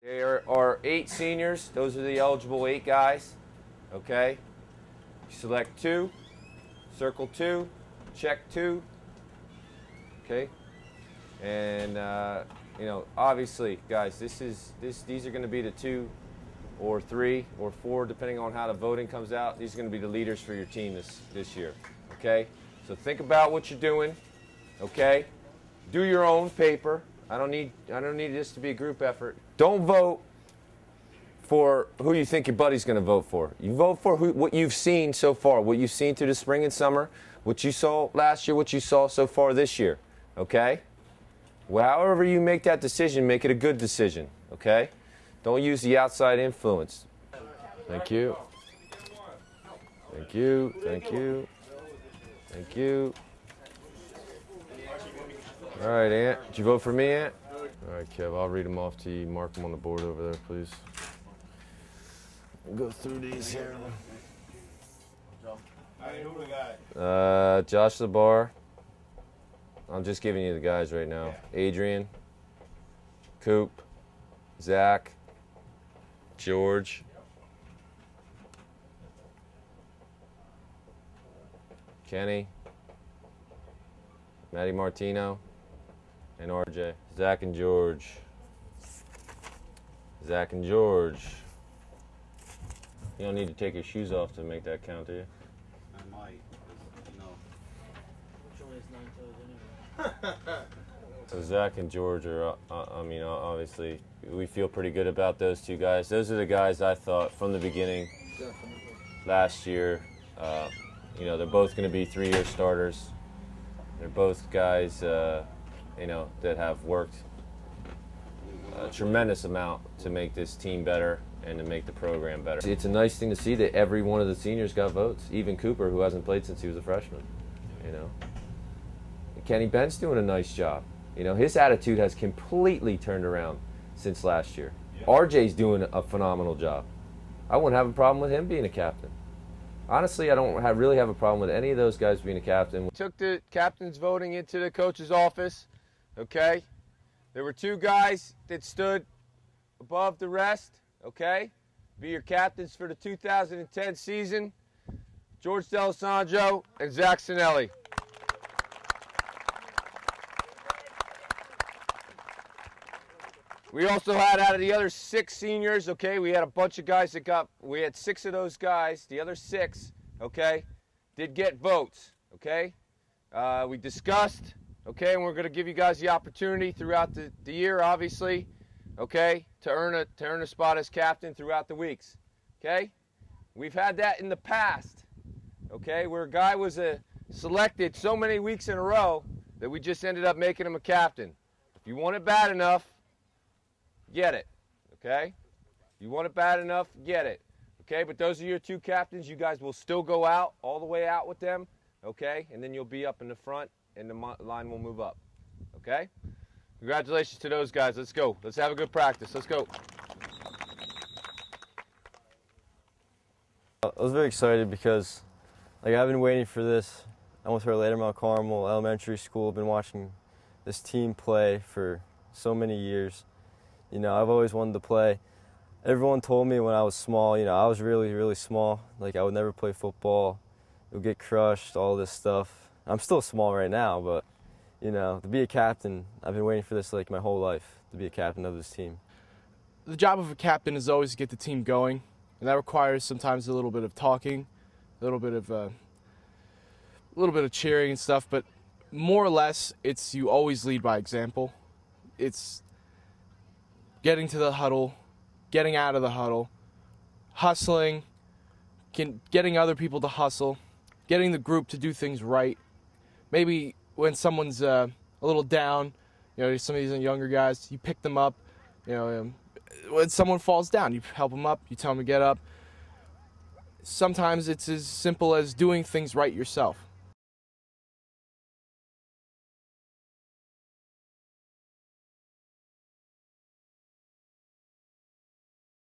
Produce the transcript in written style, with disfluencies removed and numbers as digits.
There are 8 seniors. Those are the eligible 8 guys. Okay? You select 2, circle 2, check 2. Okay? And you know, obviously, guys, these are going to be the 2 or 3 or 4, depending on how the voting comes out. These are going to be the leaders for your team this year. Okay? So think about what you're doing. Okay? Do your own paper. I don't need this to be a group effort. Don't vote for who you think your buddy's going to vote for. You vote for what you've seen so far, what you've seen through the spring and summer, what you saw last year, what you saw so far this year. Okay? Well, however you make that decision, make it a good decision. Okay? Don't use the outside influence. Thank you. Thank you. Thank you. Thank you. All right, Ant. Did you vote for me, Ant? All right, Kev, I'll read them off to you. Mark them on the board over there, please. We'll go through these here. Josh Labar. I'm just giving you the guys right now. Adrian, Coop, Zach, George, Kenny, Matty Martino, and RJ. Zach and George. Zach and George. You don't need to take your shoes off to make that count, do you? I might. No. Which one is 9 toes anyway? So Zack and George are, I mean, obviously, we feel pretty good about those 2 guys. Those are the guys I thought from the beginning last year. You know, they're both going to be 3-year starters. They're both guys, you know, that have worked a tremendous amount to make this team better and to make the program better. It's a nice thing to see that every one of the seniors got votes, even Cooper, who hasn't played since he was a freshman, you know. Kenny Bent's doing a nice job. You know, his attitude has completely turned around since last year. Yeah. RJ's doing a phenomenal job. I wouldn't have a problem with him being a captain. Honestly, I don't really have a problem with any of those guys being a captain. We took the captain's voting into the coach's office, okay? There were 2 guys that stood above the rest, okay? Be your captains for the 2010 season, George Dalessandro and Zack Cinelli. We also had, out of the other 6 seniors, okay, we had a bunch of guys that we had 6 of those guys. The other 6, okay, did get votes, okay? We discussed, okay, and we're going to give you guys the opportunity throughout the year, obviously, okay, to earn a spot as captain throughout the weeks, okay? We've had that in the past, okay, where a guy was selected so many weeks in a row that we just ended up making him a captain. If you want it bad enough, get it, okay? You want it bad enough, get it, okay? But those are your 2 captains. You guys will still go out, all the way out with them, okay? And then you'll be up in the front, and the line will move up, okay? Congratulations to those guys. Let's go. Let's have a good practice. Let's go. I was very excited because, like, I've been waiting for this. I went to Later Mount Carmel Elementary School. I've been watching this team play for so many years. You know, I've always wanted to play. Everyone told me when I was small, you know, I was really, really small. Like, I would never play football. It would get crushed, all this stuff. I'm still small right now, but, you know, to be a captain, I've been waiting for this, like, my whole life, to be a captain of this team. The job of a captain is always to get the team going, and that requires sometimes a little bit of talking, a little bit of cheering and stuff, but more or less, it's you always lead by example. It's getting to the huddle, getting out of the huddle, hustling, getting other people to hustle, getting the group to do things right. Maybe when someone's a little down, you know, some of these younger guys, you pick them up. You know, when someone falls down, you help them up, you tell them to get up. Sometimes it's as simple as doing things right yourself.